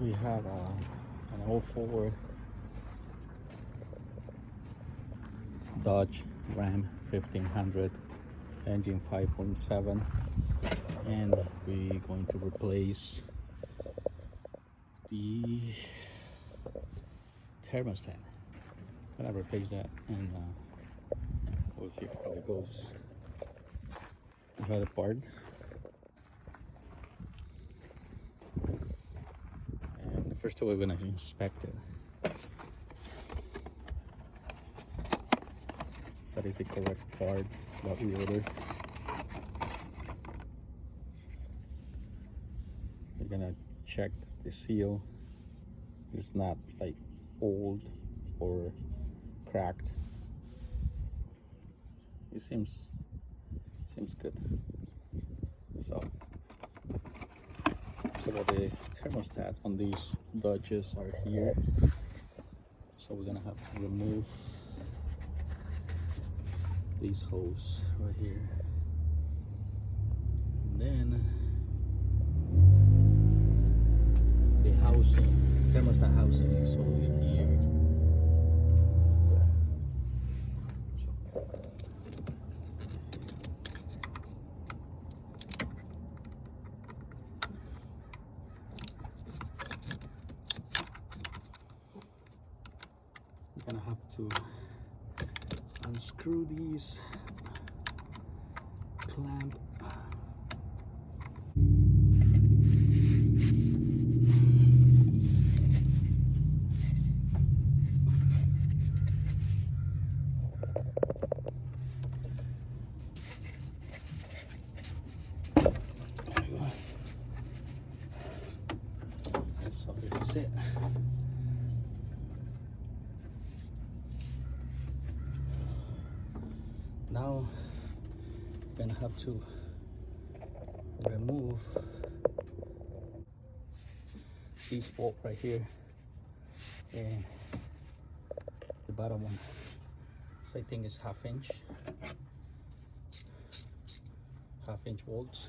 we have an '04 Dodge Ram 1500, engine 5.7, and we're going to replace the thermostat. I'm gonna replace that, and we'll see how it goes. We have the part, and first of all, we're gonna inspect it. That is the correct part that we ordered. We're gonna check that the seal is not like old or cracked. It seems good. So the thermostat on these Dodges are here. So we're gonna have to remove these hose right here, and then the housing, thermostat housing is over here. So we're gonna have to unscrew these clamp. There you go. So this is it. Now I'm gonna have to remove this bolt right here and the bottom one. So I think it's half inch bolts.